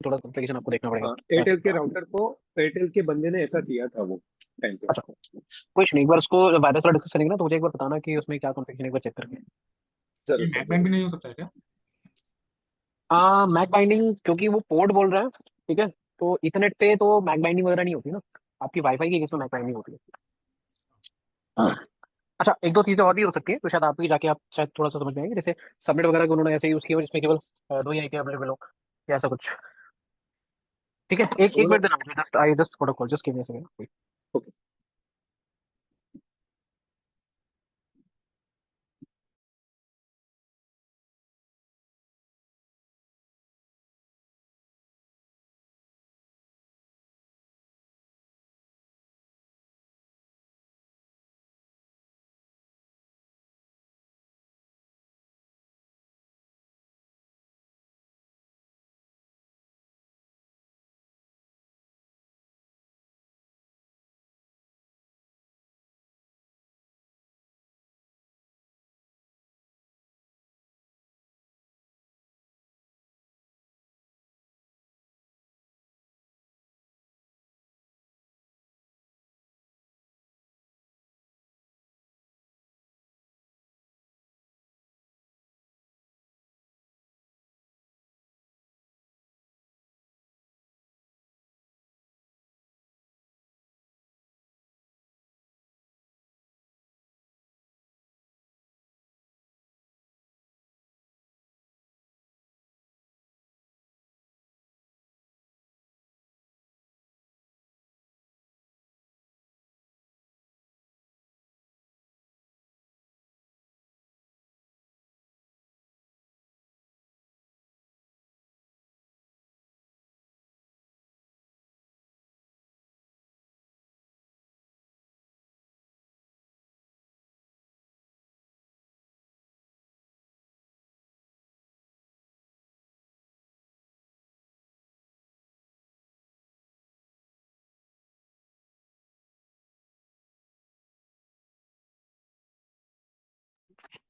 थोड़ा कॉन्फ़िगरेशन आपको देखना पड़ेगा हाँ, क्या एयरटेल के क्या। राउटर को एयरटेल के बंदे ने ऐसा किया था वो टाइम पे। अच्छा, कुछ नहीं, एक बार उसको वायरस वाला डिस्कस करेंगे ना, तो मुझे एक बार बताना कि उसमें क्या कॉन्फ़िगरेशन, एक बार चेक करके। जरूर ये सर, मैक बैंड जरूर भी सर। नहीं हो सकता है क्या? मैक बाइंडिंग, क्योंकि वो पोर्ट बोल रहा है, ठीक है, तो इथरनेट पे तो मैक बाइंडिंग वगैरह नहीं होती ना, आपकी वाईफाई की केस में मैक बाइंडिंग होती है। अच्छा, एक दो चीजें और भी हो सकती है, तो शायद आप भी जाके आप शायद थोड़ा सा समझ में आएंगे, जैसे सबनेट वगैरह को उन्होंने ऐसे यूज किया जिसमें केवल दो ही आईपी अवेलेबल हो, या ऐसा कुछ। ठीक है, एक एक मिनट उन्होंने। देना मुझे, just I just got a call, just give me a second. Okay.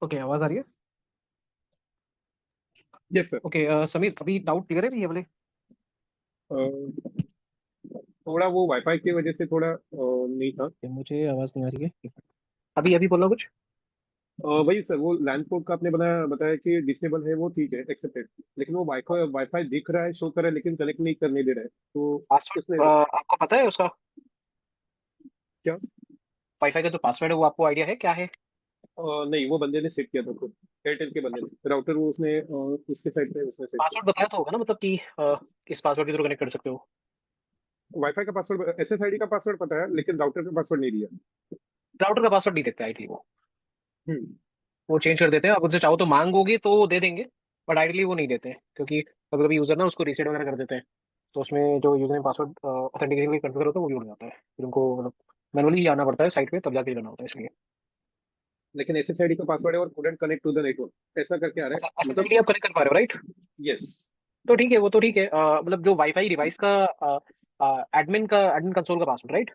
Okay, आवाज आ रही है? Yes sir. ओके, समीर, अभी डाउट क्लियर है ये वाले? थोड़ा वो वाईफाई की वजह से थोड़ा नहीं था। मुझे आवाज नहीं आ रही है, अभी अभी बोलना कुछ। वही सर, वो लैंड पोर्ट का आपने बनाया बताया कि डिसेबल है, वो ठीक है, एक्सेप्टेड। लेकिन वो वाईफाई वाईफाई दिख रहा है, शो कर रहा है, लेकिन कनेक्ट नहीं करने दे रहा है, तो उसने। पासवर्ड आपको पता है उसका? क्या? वाईफाई का जो पासवर्ड है वो आपको आइडिया है क्या है? नहीं, वो बंदे ने सेट किया था खुद। एयरटेल के बंदे ने राउटर, वो उसने उसके साइड पे उसने सेट किया। पासवर्ड बताया तो होगा ना, मतलब कि इस पासवर्ड के थ्रू कनेक्ट कर सकते हो। वाईफाई का पासवर्ड, एसएसआईडी का पासवर्ड पता है, लेकिन राउटर का पासवर्ड नहीं दिया। राउटर का पासवर्ड नहीं देते आईडी हम्म। वो चेंज कर देते हैं, आप उनसे चाहो तो मांगोगे तो वो दे देंगे, बट आइडियली वो नहीं देते हैं, क्योंकि कभी कभी यूजर ना उसको रीसेट वगैरह कर देते हैं, तो उसमें जो यूजर ने पासवर्ड ऑथेंटिकेशन कन्फिगर होता है वो भी उड़ जाता है, फिर उनको मतलब मैनुअली आना पड़ता है साइट पे, तब जाके करना होता है इसलिए। लेकिन एसएसआईडी का पासवर्ड है और couldn't connect to the network, ऐसा करके आ रहा अच्छा, है मतलब। एसएसआईडी आप कनेक्ट कर पा रहे हो, राइट? यस। तो ठीक है, वो तो ठीक है, मतलब जो वाईफाई डिवाइस का एडमिन कंसोल का पासवर्ड, राइट?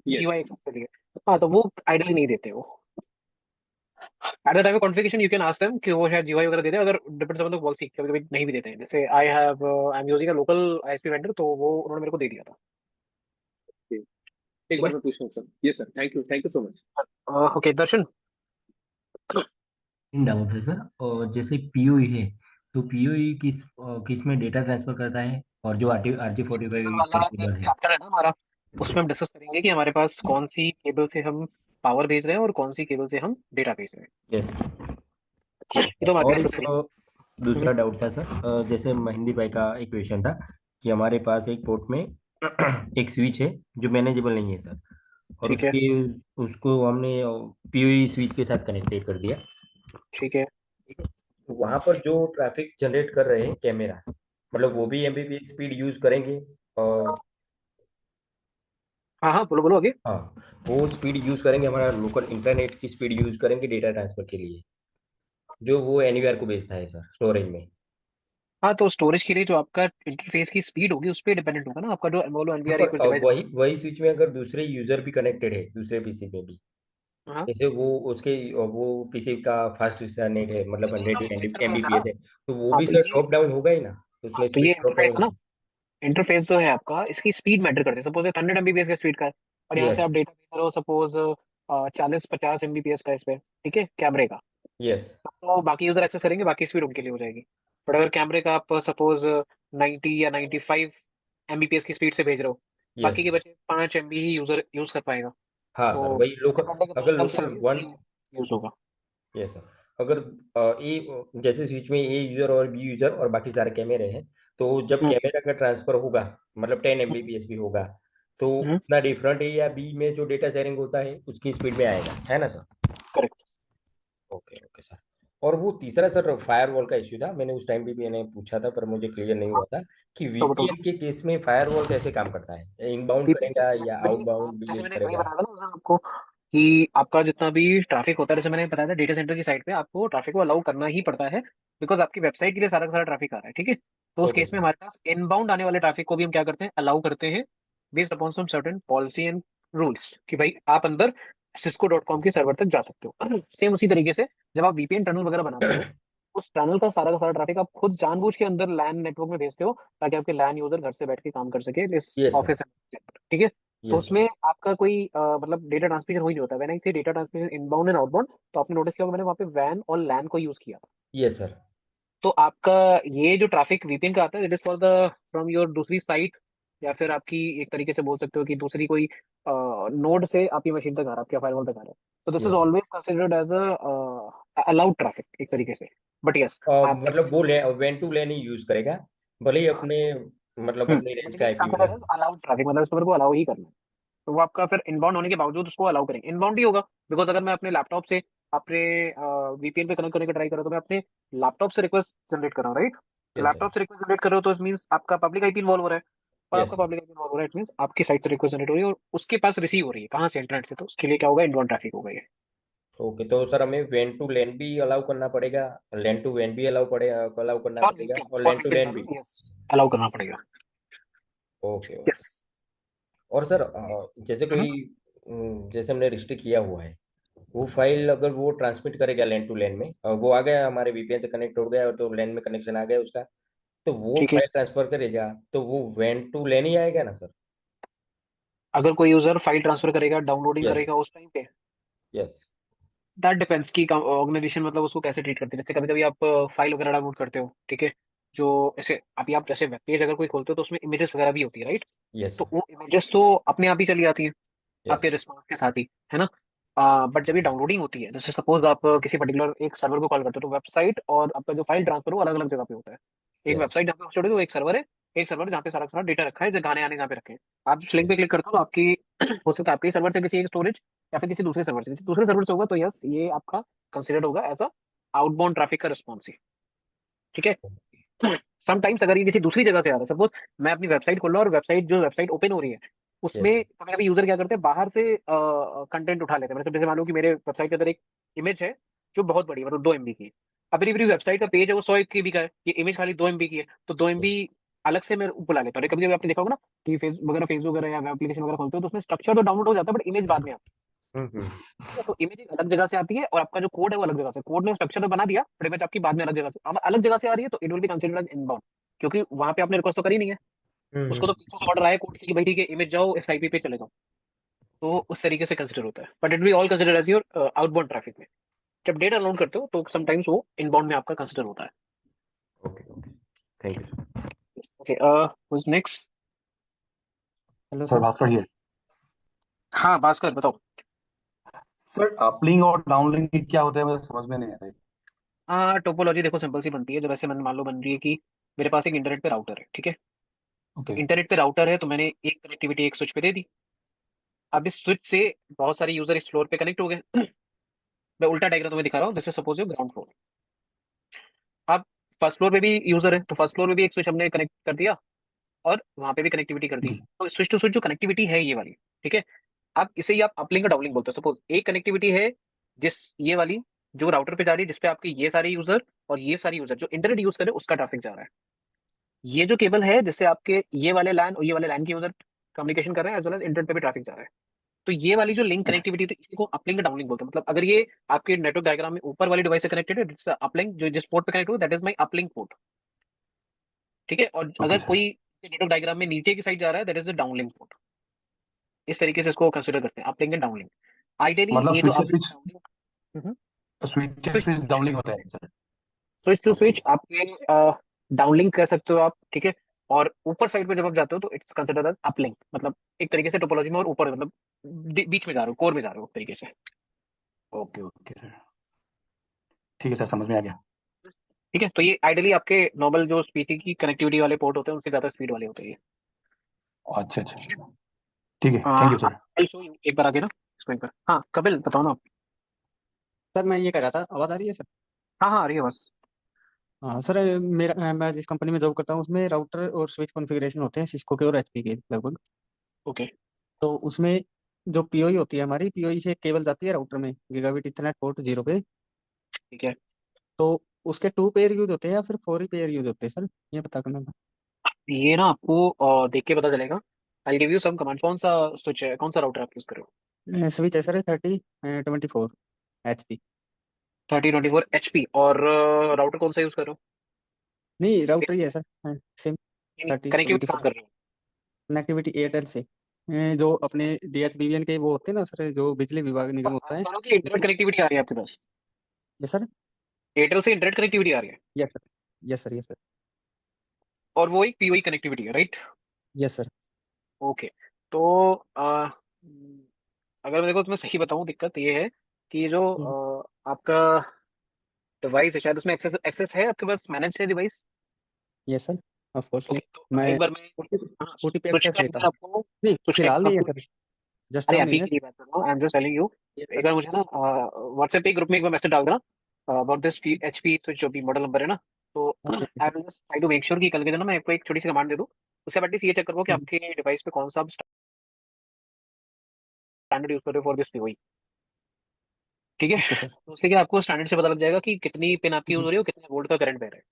यस। जीवाई एक्सेस के लिए। हाँ, तो वो आइडियली नहीं देते वो। At the time of configuration you can ask them कि वो शायद जीवाई वगैरह देते हैं, अगर डिपेंड्स ऑन द पॉलिसी, कभी कभी नहीं भी देते हैं, जैसे I am using a local ISP vendor, तो वो उन्होंने मेरे को दे दिया था। एक ठीक बार है। मैं पूछ रहा हूँ sir. Yes sir, thank you so much. Okay Darshan. In doubt है सर। और जैसे पीओई है, तो पीओई किस में डेटा ट्रांसफर करता है, और जो आरटी फोर्टी केबल फाइव वाला केबल है? चैप्टर है ना हमारा, उसमें हम डिस्कस करेंगे कि हमारे पास कौन सी केबल से हम पावर भेज रहे हैं और कौन सी केबल से हम डेटा भेज रहे यस। हैं, ये तो हमारे और डिस्कस एक करेंगे। हम्म, दूसरा डाउट था सर। जैसे महेंद्र भाई का एक क्वेश्चन था कि हमारे पास एक पोर्ट में एक स्विच है जो मैनेजेबल नहीं है सर, और ठीक है। उसके उसको हमने पीओई स्विच के साथ कनेक्टेड कर दिया। ठीक है। ठीक है, तो वहां पर जो ट्रैफिक जनरेट कर रहे हैं कैमरा, मतलब वो भी एमबीपीएस स्पीड यूज करेंगे? और हाँ हाँ, बोलो बोलो आगे। हाँ, वो स्पीड यूज करेंगे, हमारा लोकल इंटरनेट की स्पीड यूज करेंगे डेटा ट्रांसफर के लिए, जो वो एनीवेयर को भेजता है सर स्टोरेज में। हाँ, तो स्टोरेज के लिए जो आपका इंटरफेस की स्पीड होगी उस पर डिपेंडेंट होगा ना, आपका जो एमओलो हाँ, एनवीआर पर रिक्वेस्ट डिवाइस। वही वही स्विच में अगर दूसरे यूजर भी कनेक्टेड है दूसरे पीसी में भी, हाँ, जैसे वो पीसी का फास्ट नेट है, मतलब तो ये तो 100 इंटरफेस है ना। एमबीपीएस है, तो वो हाँ भी तो सर ये ड्रॉप डाउन होगा ही ना, हाँ, उसमें तो ये स्पीड ड्रॉप डाउन इंटरफेस है ना। होगी। इंटरफेस जो है आपका, इसकी स्पीड मैटर करती है। सपोज 100 Mbps का स्पीड का है, और यहाँ से यस। आप डेटा भेज रहे हो सपोज 40-50 Mbps का इस पे, ठीक है, कैमरे का। यस। तो बाकी यूजर एक्सेस करेंगे, बाकी स्पीड उनके लिए हो जाएगी। बट अगर कैमरे का आप सपोज 90 या 95 Mbps की स्पीड से भेज रहे हो, यस। बाकी के बचे 5 MB ही यूजर यूज कर पाएगा। हाँ सर, तो वही लोकल, डिपेंडिंग अगर upon the local service one. ही यूज होगा। Yes sir. अगर जैसे स्विच में ए यूजर और बी यूजर और बाकी सारे कैमरे हैं, तो जब हम्म कैमरा का ट्रांसफर होगा, मतलब 10 हम्म Mbps भी होगा, तो हम्म, उतना डिफरेंट ए या बी में जो डेटा शेयरिंग होता है उसकी स्पीड में आएगा, है ना sir? Correct. Okay okay sir. और वो तीसरा सर फायरवॉल का इश्यू था, मैंने उस टाइम भी मैंने पूछा था पर मुझे क्लियर नहीं हाँ, हुआ था कि तो बताओ। वीपीएन के केस में फायरवॉल कैसे काम करता है, इनबाउंड VPN के करेगा केस या में आप, आउटबाउंड जैसे बिहेव मैंने वही करेगा? बताया था ना उस दिन आपको, कि आपका जितना भी ट्रैफिक होता है, जैसे मैंने बताया था डेटा सेंटर की साइड पे आपको ट्रैफिक को अलाउ करना ही पड़ता है, बिकॉज आपकी वेबसाइट के लिए सारा का सारा ट्रैफिक आ रहा है, ठीक है। तो उस ओके केस में सर। हमारे पास इनबाउंड आने वाले ट्रैफिक को भी हम क्या करते हैं, अलाउ करते हैं, based upon some certain policy and rules, कि भाई आप अंदर cisco.com के सर्वर तक जा सकते हो। सेम उसी तरीके से जब आप VPN टनल वगैरह बनाते हो, उस टनल का सारा ट्रैफिक आप खुद जानबूझ के अंदर लैन नेटवर्क में भेजते हो, ताकि आपके लैन यूजर घर से बैठ के काम कर सके इस यस सर। ऑफिस, ठीक है। तो यस सर। उसमें आपका कोई मतलब डेटा ट्रांसमिशन हो ही नहीं होता। व्हेन आई से data transmission inbound and outbound, तो आपने नोटिस किया होगा मैंने वहाँ पे वैन और लैन को यूज किया। Yes sir. तो आपका ये जो ट्रैफिक VPN का आता है, it is for the from your दूसरी साइट, या फिर आपकी एक तरीके से बोल सकते हो कि दूसरी कोई नोड से आपकी मशीन तक आ रहा है, आपके फायरवॉल तक आ रहा है। तो this is yes. Always considered as a allowed traffic एक तरीके से। बट यस, आपके मतलब वो वेन टू लेन ही यूज करेगा, भले ही अपने, मतलब अपनी बट रेंज इट का is IP considered user. As allowed traffic, मतलब इस पर को अलाउ ही करना है। तो वो आपका फिर इनबाउंड होने के बावजूद उसको अलाउ करेंगे, इनबाउंड ही होगा। बिकॉज अगर मैं अपने लैपटॉप से अपने VPN पे कनेक्ट करने का ट्राई कर रहा हूं, तो मैं अपने लैपटॉप से रिक्वेस्ट जनरेट कर रहा हूँ, राइट। तो यस सर। लैपटॉप से रिक्वेस्ट जनरेट कर रहे हो तो इट मीन आपका पब्लिक आईपी इन्वॉल्व हो रहा है, और यस आपका सर। पब्लिक आईपी इन्वॉल्व हो रहा है, इट मीन आपकी साइट से रिक्वेस्ट जनरेट हो रही है और उसके पास रिसीव हो रही है कहाँ से, इंटरनेट से। तो उसके लिए क्या होगा, इनबाउंड ट्रैफिक होगा ये। ओके, तो सर हमें वेन टू लेन भी अलाउ करना पड़ेगा, लेन टू वेन भी अलाउ करना पड़ेगा, और फॉर लेन टू VPN लेन भी? टनल यस, अलाउ करना पड़ेगा। Okay yes. ओके। और सर जैसे कोई जैसे हमने रिस्ट्रिक्ट किया हुआ है, वो फाइल अगर वो ट्रांसमिट करेगा लेन टू लेन में, वो आ गया हमारे वीपीएन से कनेक्ट हो गया तो लेन में कनेक्शन आ गया उसका, तो वो ठीक है, फाइल ट्रांसफर करेगा तो वो वेन टू लेन ही आएगा ना सर? अगर कोई यूजर फाइल ट्रांसफर करेगा, डाउनलोडिंग यस। करेगा उस टाइम पे, यस। दैट डिपेंड्स की ऑर्गेनाइजेशन मतलब उसको कैसे ट्रीट करती है। जैसे कभी कभी आप फाइल वगैरह डाउनलोड करते हो, ठीक है, जो ऐसे अभी आप जैसे वेब पेज अगर कोई खोलते हो तो उसमें इमेजेस वगैरह भी होती है, राइट। यस तो सर। वो इमेजेस तो अपने आप ही चली आती है यस। आपके रिस्पॉन्स के साथ ही, है ना। बट जब ये डाउनलोडिंग होती है, जैसे सपोज आप किसी पर्टिकुलर एक सर्वर को कॉल करते हो, तो वेबसाइट और आपका जो फाइल ट्रांसफर वो अलग अलग जगह पे होता है। एक यस। वेबसाइट जहाँ पे होस्ट होती है, तो एक सर्वर है, एक सर्वर जहाँ पे सारा का सारा डेटा रखा है, जो गाने आने जहाँ पे रखे हैं। आप जिस लिंक पे क्लिक करते हो तो आपकी हो सकता है आपके सर्वर से किसी एक स्टोरेज, या फिर किसी दूसरे सर्वर से, किसी दूसरे सर्वर से होगा तो यस, ये आपका कंसिडर्ड होगा एज अ आउटबाउंड ट्रैफिक का रिस्पॉन्स ही, ठीक है। समटाइम्स अगर ये किसी दूसरी जगह से आ रहा है, सपोज मैं अपनी वेबसाइट खोल रहा हूँ और वेबसाइट ओपन हो रही है, यस। उसमें कभी कभी यूजर क्या करते हैं, बाहर से कंटेंट उठा लेते हैं। जैसे जैसे मान लो कि मेरे वेबसाइट के अंदर एक इमेज है जो बहुत बड़ी है, मतलब 2 MB की है। अब मेरी मेरी वेबसाइट का पेज है वो 100 KB का है, ये इमेज खाली 2 MB की है, तो 2 MB अलग से मैं बुला लेता हूँ। कभी कभी आपने देखा होगा ना कि फेसबुक वगैरह या वेब एप्लीकेशन वगैरह खोलते हो तो उसमें स्ट्रक्चर तो डाउनलोड हो जाता है, बट इमेज बाद में आता हम्म। है। तो इमेज एक अलग जगह से आती है और आपका जो कोड है वो अलग जगह से, कोड ने स्ट्रक्चर तो बना दिया, बट इमेज आपकी बाद में अलग जगह से, अब अलग जगह से आ रही है, तो it will be considered as inbound, क्योंकि वहां पे आपने रिक्वेस्ट तो करी नहीं है। उसको तो हम्म। पीछे से ऑर्डर आया कोड से कि भाई ठीक है इमेज जाओ इस आईपी पे चले जाओ। तो उस तरीके से कंसिडर होता है, but it be all consider as your outbound traffic में। जब डेटा डाउनलोड करते हो तो समटाइम्स वो इनबाउंड में आपका कंसिडर होता है। Okay okay. Thank you. Okay, what's next. Hello sir, Bhaskar here. हाँ भास्कर बताओ। सर अपलिंक और डाउनलिंक क्या होता है, मुझे समझ में नहीं आ रहा है। टोपोलॉजी देखो सिंपल सी बनती है, जब ऐसे मन मान लो बन रही है कि मेरे पास एक इंटरनेट पे राउटर है, ठीक है। तो ओके। इंटरनेट पे राउटर है तो मैंने एक कनेक्टिविटी एक स्विच पे दे दी। अब इस स्विच से बहुत सारे यूजर इस फ्लोर पे कनेक्ट हो गए। मैं उल्टा डायग्राम तुम्हें दिखा रहा हूँ, जैसे सपोज ग्राउंड फ्लोर। अब फर्स्ट फ्लोर पे भी यूजर है, तो फर्स्ट फ्लोर पे भी एक स्विच हमने कनेक्ट कर दिया और वहां पे भी कनेक्टिविटी कर दी। जी। तो स्विच टू स्विच जो कनेक्टिविटी है ये वाली, ठीक है। अब इसे ही आप अपलिंक और डाउनलिंक बोलते हो। सपोज एक कनेक्टिविटी है जिस ये वाली जो राउटर पे जा रही है, जिसपे आपके ये सारे यूजर और ये सारे यूजर जो इंटरनेट यूज कर रहे हैं उसका ट्रैफिक जा रहा है। ये जो केबल है जिससे आपके ये वाले लैन और ये वाले लैन के यूजर कम्युनिकेशन कर रहे हैं, एज वेल एज इंटरनेट पे भी ट्रैफिक जा रहा है। तो ये वाली जो लिंक अच्छा। कनेक्टिविटी थी इसी को अपलिंक डाउनलिंक बोलते हैं। मतलब अगर ये आपके नेटवर्क डायग्राम में ऊपर वाली डिवाइस से कनेक्टेड है, अपलिंक जो जिस पोर्ट पे कनेक्ट हुआ that is my uplink port, ठीक है। और ओके अगर सर। कोई नेटवर्क डायग्राम में नीचे की साइड जा रहा है, that is the downlink port. इस तरीके से इसको कंसिडर करते हैं, अपलिंक एंड डाउनलिंक। आइडियली मतलब ये जो switches uplink switch downlink, switches switch switch downlink होता है sir. Switch to okay. Switch आपके डाउनलिंक कह सकते हो आप, ठीक है। और ऊपर साइड पे जब आप जाते हो तो इट्स कंसिडर्ड एज अपलिंक, मतलब एक तरीके से टोपोलॉजी में और ऊपर, मतलब बीच में जा रहे हो, कोर में जा रहे हो एक तरीके से। ओके ओके सर, ठीक है सर, समझ में आ गया। ठीक है, तो ये आइडियली आपके नॉर्मल जो पीसी की कनेक्टिविटी वाले पोर्ट होते हैं उनसे ज्यादा स्पीड वाले होते हैं ये। अच्छा अच्छा, ठीक है, thank you sir. I show you एक बार आगे ना स्क्रीन पर। हाँ कपिल बताओ ना आप। सर मैं ये कह रहा था, आवाज़ आ रही है सर? हाँ हाँ आ रही है बस। हाँ सर, मैं जिस कंपनी में जॉब करता हूँ उसमें राउटर और स्विच कॉन्फ़िगरेशन होते हैं सिस्को के और एचपी के लगभग। ओके तो उसमें जो पीओई होती है हमारी, पीओई से केबल जाती है राउटर में गीगाबिट ईथरनेट पोर्ट 0 पे। ठीक है। तो उसके 2 पेयर यूज होते हैं या फिर 4 ही पेयर यूज होते हैं सर, ये पता करना था। ये ना आपको देख के पता चलेगा। I give you some command. कौन सा स्विच है, कौन सा राउटर आप यूज कर रहे हो? स्विच है सर 3024 HP। 3024 HP। और राउटर कौन सा यूज कर रहे हो? नहीं, राउटर ही है sir, same thirty twenty connectivity कहाँ फोर कर रहे हो? कनेक्टिविटी एयरटेल से। जो अपने डीएचबीवीएन के वो होते हैं ना सर, जो बिजली विभाग निगम होता आप है। कह रहे हो कि इंटरनेट कनेक्टिविटी आ रही है आपके पास? Yes sir. एयरटेल से इंटरनेट कनेक्टिविटी आ रही है, yes sir. Yes sir. Yes sir. और वो एक पीओई कनेक्टिविटी है, राइट? Yes sir. ओके। तो अगर मैं देखो तुम्हें सही बताऊं, दिक्कत ये है कि जो आपका डिवाइस है, शायद उसमें एक्सेस एक्सेस है आपके पास, मैनेज है device. Yes sir, of course. Okay तो मैं एक बार मैं, ओटी हाँ ओटी पे स्विच एक्सेस का एक लेता बार हूँ। आपको, नहीं, स्विच का फिलहाल नहीं है आपको, सर, जस्ट अरे नाउ अभी नहीं है। की नहीं बात कर रहा हूँ, I am just telling you. Yes एक सर। बार मुझे ना व्हाट्सएप पे ग्रुप में एक बार मैसेज डाल देना अबाउट दिस एचपी स्विच, जो भी मॉडल नंबर है ना। तो okay. I will just try to make sure कि कल के दिन ना मैं आपको एक छोटी सी कमांड दे दूँ। उससे एटलीस्ट ये चेक करो कि आपके डिवाइस पे कौन सा स्टैंडर्ड यूज कर रहे हो फॉर दिस पीओई। ठीक है, ओके सर। तो उससे क्या आपको स्टैंडर्ड से पता लग जाएगा कि कितनी पिन आपकी यूज हो रही है और कितने वोल्ट का करंट बह रहा है।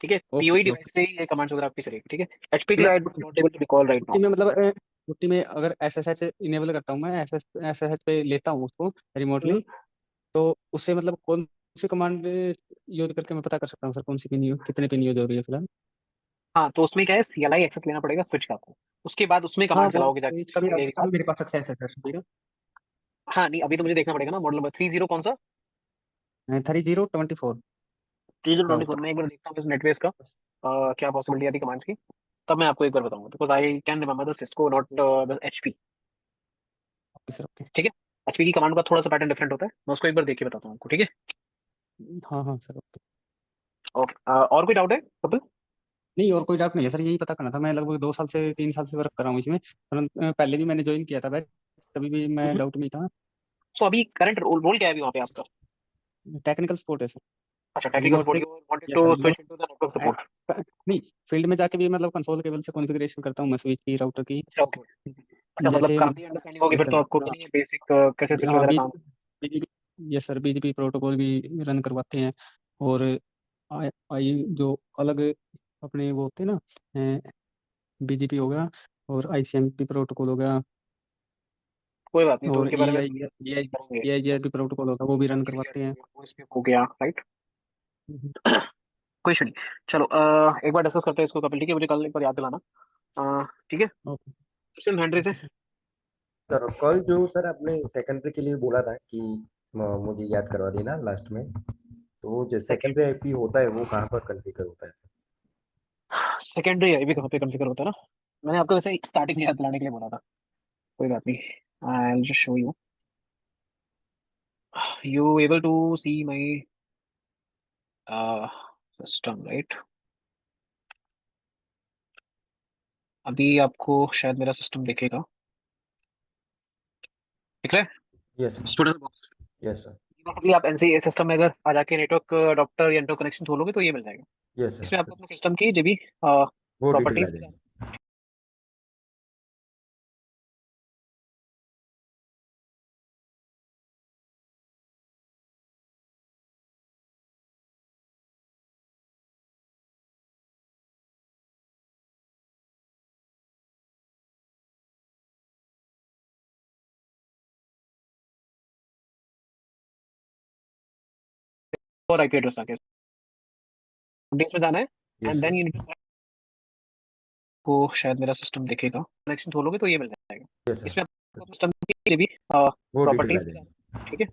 ठीक है, ओके पीओई सर। डिवाइस से ही ये कमांड्स वगैरह आपकी चलेगी। ठीक है, एचपी के मैं लिए I not able to recall right ओटी नाउ। में मतलब ओटी में अगर एसएसएच इनेबल करता हूँ, मैं एसएसएच पे लेता हूँ उसको रिमोटली। तो उससे मतलब कौन सी कमांड यूज करके मैं पता कर सकता हूँ सर, कौन सी पिन यूज, कितने पिन यूज हो रही है फिलहाल? हाँ तो उसमें क्या है, सीएलआई एक्सेस लेना पड़ेगा स्विच का आपको। उसके बाद उसमें हाँ, कमांड वो चलाओगे जाके, इसका भी मिलेगी अभी बात। मेरे पास अच्छा है सर, ठीक है। हाँ नहीं, अभी तो मुझे देखना पड़ेगा ना, मॉडल नंबर 30 कौन सा? 3024 3024। राउटर। मैं एक बार देखता हूँ इस नेटवेस का क्या पॉसिबिलिटी आती कमांड्स की। तब मैं आपको एक बार बताऊंगा, because I can remember the Cisco not the HP. Okay sir. Okay. ठीक है, एचपी की कमांड का थोड़ा सा पैटर्न डिफरेंट होता है, मैं उसको एक बार देख के बताता हूँ आपको। ठीक है, हाँ हाँ सर, ओके। ओके। और कोई डाउट है कपिल? नहीं, और कोई डाउट नहीं है सर, यही पता करना था। मैं लगभग 2 साल से 3 साल से वर्क कर रहा हूँ इसमें, परंतु पहले भी मैंने ज्वाइन किया था बैच, तभी भी मैं डाउट में ही था। तो अभी करंट रोल रोल क्या है अभी वहाँ पे आपका? टेक्निकल सपोर्ट है सर, अच्छा, टेक्निकल रिमोट सपोर्ट, पे। You wanted yes to sir, switch into the network a- support. नहीं, फील्ड में जाके भी मतलब कंसोल केबल से कॉन्फ़िगरेशन करता हूँ मैं, स्विच की, राउटर की। अच्छा ओके। अच्छा, मतलब जैसे काफी अंडरस्टैंडिंग होगी यस फिर तो आपको कि सर। नहीं, बेसिक कैसे स्विच हाँ, वगैरह काम। BGP. Yes sir, BGP protocol भी रन करवाते हैं। और आई जो अलग अपने वो होते हैं ना, बीजीपी हो गया, और आईसीएमपी प्रोटोकॉल हो गया, कोई बात नहीं, तो और उनके बारे में करेंगे। एआईजीआरपी प्रोटोकॉल होगा, वो भी रन करवाते हैं। ओएसपी हो गया, राइट? हम्म। कोई इशू नहीं। चलो एक बार डिस्कस करते हैं इसको कपिल, ठीक है? मुझे कल एक बार याद दिलाना। ठीक है, ओके। क्वेश्चन हैंड्री से। Okay sir. सर कल जो सर आपने सेकेंडरी के लिए बोला था कि मुझे याद करवा देना लास्ट में, तो जो सेकेंडरी आईपी होता है वो कहाँ पर कॉन्फ़िगर होता है? सेकेंडरी आई भी कहाँ पे कॉन्फ़िगर होता है ना, मैंने आपको वैसे स्टार्टिंग में याद दिलाने के लिए बोला था। कोई बात नहीं, I will just show you. You able to see my system, right? अभी आपको शायद मेरा सिस्टम दिखेगा, दिख रहा है? Yes sir. Student box. Yes sir. Basically आप एनसी सिस्टम में अगर आ जाके नेटवर्क अडॉप्टर या नेटवर्क कनेक्शन खोलोगे तो ये मिल जाएगा। यस इसमें सर, आपको अपने सिस्टम की जो भी वो डिटेल आ प्रॉपर्टीज जाएगी। और आईपी एड्रेस आके में जाना है, yes and then sir. You need to आपको शायद मेरा सिस्टम दिखेगा, कनेक्शन खोलोगे तो ये मिल जाएगा। यस सर, इसमें आपको सिस्टम की भी वो डिटेल आ प्रॉपर्टीज, जाएगी। ठीक है,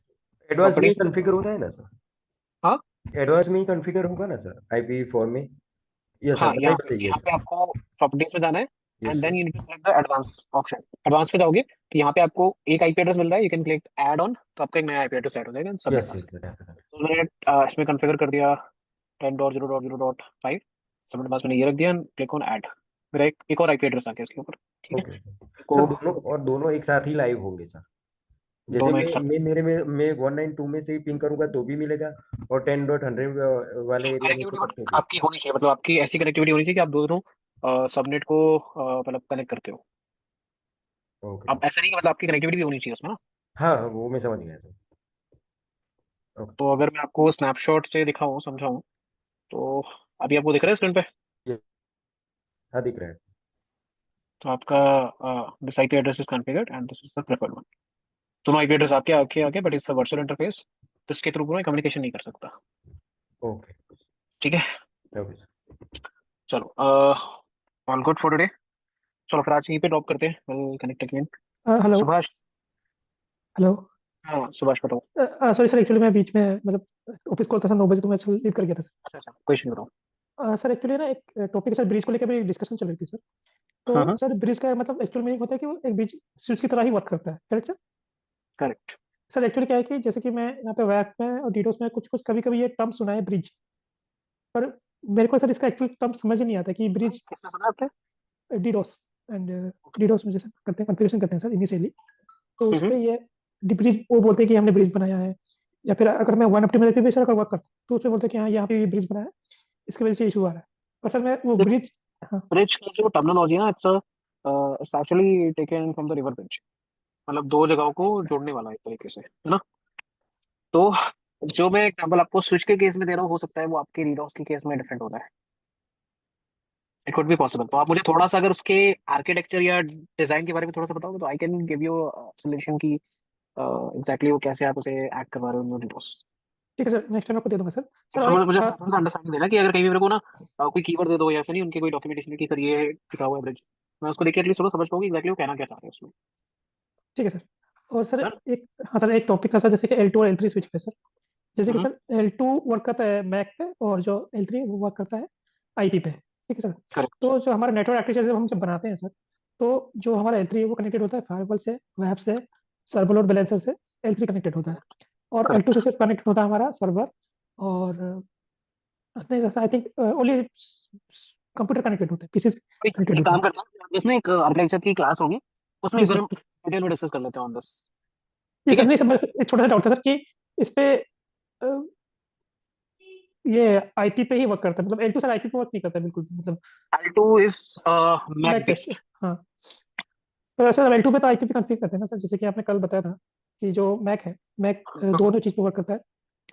एडवांस में ही प्रॉपर्टीज में कॉन्फ़िगर होता है ना सर? हाँ एडवांस में ही कॉन्फ़िगर होगा ना सर IPv4 में? यस सर, हाँ, बताइए बताइए यहाँ पे सर। आपको प्रॉपर्टीज में जाना है, yes and then sir. You need to select the advance option. Advance पे जाओगे तो यहाँ पे आपको एक आईपी एड्रेस मिल रहा है, you can click add on, तो आपका एक नया आईपी एड्रेस ऐड हो जाएगा, सबमिट यस बस। Yes sir, definitely. तो मैंने इसमें कॉन्फ़िगर कर दिया 10.0.0.5, सबमिट बस मैंने ये रख दिया, क्लिक ऑन ऐड। मेरा एक और आईपी एड्रेस आ गया इसके ऊपर, ठीक है। ओके को सर, दोनों एक साथ ही लाइव होंगे सर? जैसे दोनों एक मैं साथ, मैं मेरे में मैं 192 में से ही पिंग करूंगा तो भी मिलेगा, और 10.100 वाले एरिया में से कनेक्टिविटी करते हैं भी? आपकी होनी चाहिए, मतलब आपकी ऐसी कनेक्टिविटी होनी चाहिए कि आप दोनों सबनेट को मतलब कनेक्ट करते हो। ओके अब ओके। ऐसा नहीं कि मतलब आपकी कनेक्टिविटी भी होनी चाहिए उसमें ना। हाँ हाँ, वो मैं समझ गया सर। ओके। तो अगर मैं आपको स्नैपशॉट से दिखाऊं, समझाऊं, तो अभी आपको दिख रहा है स्क्रीन पे। ये, हाँ दिख रहा है। तो आपका this IP address is configured and this is the preferred one. दोनों आईपी एड्रेस आपके आके आगे, but it's a virtual interface, तो इसके थ्रू कोई कम्युनिकेशन नहीं कर सकता, ओके ठीक है। Okay sir. चलो, ऑल गुड फॉर टुडे। चलो फिर आज यहीं पे ड्रॉप करते हैं, will connect again. Hello. Subhash, hello. हाँ सुभाष बताओ। सॉरी सर, एक्चुअली मैं बीच में मतलब ऑफिस कॉल था सर, 9 बजे, तो मैं लीव कर गया था अच्छा अच्छा, कोई इशू नहीं, बताओ। सर। सर एक्चुअली ना एक टॉपिक सर, ब्रिज को लेकर मेरी डिस्कशन चल रही थी सर। तो हाँ हाँ, सर ब्रिज का मतलब एक्चुअल मीनिंग होता है कि वो एक ब्रिज स्विच की तरह ही वर्क करता है, correct sir? Correct. Sir actually क्या है कि जैसे कि मैं यहाँ पे वैक में और डीडोस में कुछ कुछ कभी कभी ये टर्म सुना है ब्रिज, पर मेरे को सर इसका एक्चुअल टर्म समझ ही नहीं आता कि किसमें ब्रिज किसमें सुना आपने? DDoS and okay. डीडोस में जैसे करते हैं, कॉन्फ़िगरेशन करते हैं सर इनिशियली, तो उस हम्म। पे ये ब्रिज वो बोलते हैं कि हमने ब्रिज बनाया है। या फिर अगर मैं 1 FTP पे सर अगर वर्क करता हूँ तो उसमें बोलते हैं कि हाँ यहाँ पे ये ब्रिज बनाया है, इसकी वजह से इशू आ रहा है। पर सर मैं वो देखो, ब्रिज, हाँ। ब्रिज की जो टर्मिनोलॉजी है ना, it's actually taken from the river bridge, मतलब दो जगहों को जोड़ने वाला एक तरीके से, है ना। तो जो मैं एग्जांपल आपको स्विच के केस में दे रहा हूँ, हो सकता है वो आपके रीडॉस के केस में डिफरेंट होता है, इट कुड बी पॉसिबल। तो आप मुझे थोड़ा सा अगर उसके आर्किटेक्चर या डिजाइन के बारे में थोड़ा सा बताओगे, तो I can give you solution की एग्जैक्टली वो कैसे आप उसे एक्ट करवा रहे हो रीडॉस। ठीक है सर, नेक्स्ट टाइम आपको दे दूंगा सर। सर थोड़ा और मुझे एक थोड़ा सा अंडरस्टैंडिंग देना कि अगर कहीं भी मेरे को ना कोई कीवर्ड दे दो या ऐसा नहीं, उनके कोई डॉक्यूमेंटेशन है कि सर ये लिखा हुआ है ब्रिज, मैं उसको देख के एटलीस्ट थोड़ा समझ पाऊंगी एग्जैक्टली वो कहना क्या चाह रहे हैं उसमें। ठीक है सर। और सर डन। एक, हाँ सर, एक टॉपिक था सर, जैसे कि L2 और L3 स्विच पे सर। जैसे कि हम्म। सर L2 वर्क करता है मैक पे, और जो L3 वो वर्क करता है आईपी पे, ठीक है सर। करेक्ट। तो जो हमारा नेटवर्क आर्किटेक्चर जब हम जब बनाते हैं सर, तो जो हमारा L3 है वो कनेक्टेड होता है फायरवॉल से, वेब से, सर्वर लोड बैलेंसर से। L3 कनेक्टेड होता है। और L2 करेक्ट। से सिर्फ कनेक्ट होता है हमारा सर्वर, और नहीं, I think only computer connected होते हैं, पीसी कनेक्टेड एक होते काम हैं। करते हैं, इसमें एक आर्किटेक्चर की क्लास होगी, उसमें जी एक बार सर। हम डिटेल में डिस्कस कर लेते हैं ऑन दिस, जी ठीक सर, है। नहीं सर, एक छोटा सा डाउट था सर कि इस पे अ, ये आईपी पे ही वर्क करता है, मतलब L2 सर आईपी पे वर्क नहीं करता है बिल्कुल भी, मतलब L2 is MAC MAC base, based. हाँ। पर सर L2 पे तो आईपी पे कॉन्फ़िगर करते हैं ना सर, जैसे कि आपने कल बताया था कि जो मैक है, मैक दोनों चीज पे वर्क करता है।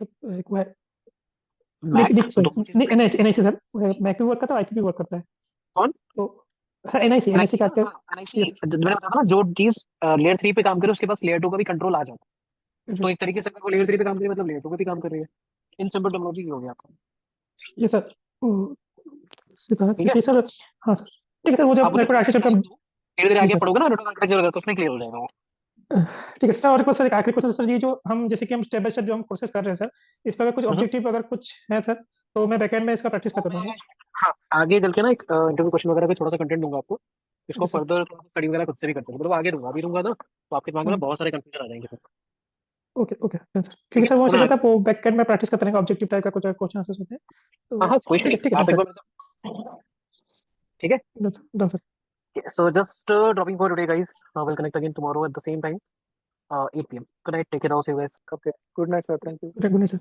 मतलब एक वो है निक मैक निक दोनों चीजों सॉरी, पे। एनआईसी सर, मैक भी वर्क करता है, आईपी भी वर्क करता है। कौन? तो सर एनआईसी, एनआईसी एनआईसी का ना, क्या? हाँ एनआईसी मैंने बताया था ना, जो चीज लेयर 3 पे काम करे उसके पास लेयर 2 का भी कंट्रोल आ जाता है। तो एक तरीके से अगर वो लेयर 3 पे काम करे मतलब लेयर 2 पे भी काम कर रही है, इन सिंपल टेक्नोलॉजी की होगी आपका, ये सर सिद्धार्थ, ठीक है। ठीक है सर। हाँ सर, ठीक है सर, वो आप जब मुझे नेटवर्क थोड़ा सा आर्किटेक्चर टाइम का। दो, धीरे धीरे जी आगे सर। पढ़ोगे ना नेटवर्क आर्किटेक्चर तो उसमें क्लियर हो जाएगा वो। ठीक है सर, और एक बार सर, एक आखिरी क्वेश्चन सर, ये जो हम जैसे कि हम स्टेप बाय स्टेप जो हम कोर्सेज कर रहे हैं सर, इस पर अगर कुछ हम्म। ऑब्जेक्टिव अगर कुछ है सर, तो मैं बैकएंड में इसका प्रैक्टिस वो करता रहूंगा। मैं, हाँ आगे चल के ना एक इंटरव्यू क्वेश्चन वगैरह पे थोड़ा सा कंटेंट दूंगा आपको, इसको जी सर। फर्दर थोड़ा सा स्टडी वगैरह खुद से भी करते हैं, मतलब आगे दूंगा, अभी दूंगा ना तो आपके दिमाग में ना हाँ। बहुत सारे कंफ्यूजन आ जाएंगे फिर। ओके ओके सर, ठीक है ठीक है, सर, वो तो मैं सोचा आगे, था वो बैकएंड में प्रैक्टिस करते रहेंगे, ऑब्जेक्टिव टाइप का कुछ क्वेश्चन आंसर होते हैं, हाँ तो हाँ कोई ठीक नहीं, है, ठीक है, डन आप एक सर। बार, ठीक है। Done sir. So just dropping for today, guys. We'll connect again tomorrow at the same time, 8 p.m. Good night. Take care. I'll see you guys. Okay. Good night, sir. Thank you. Good night sir.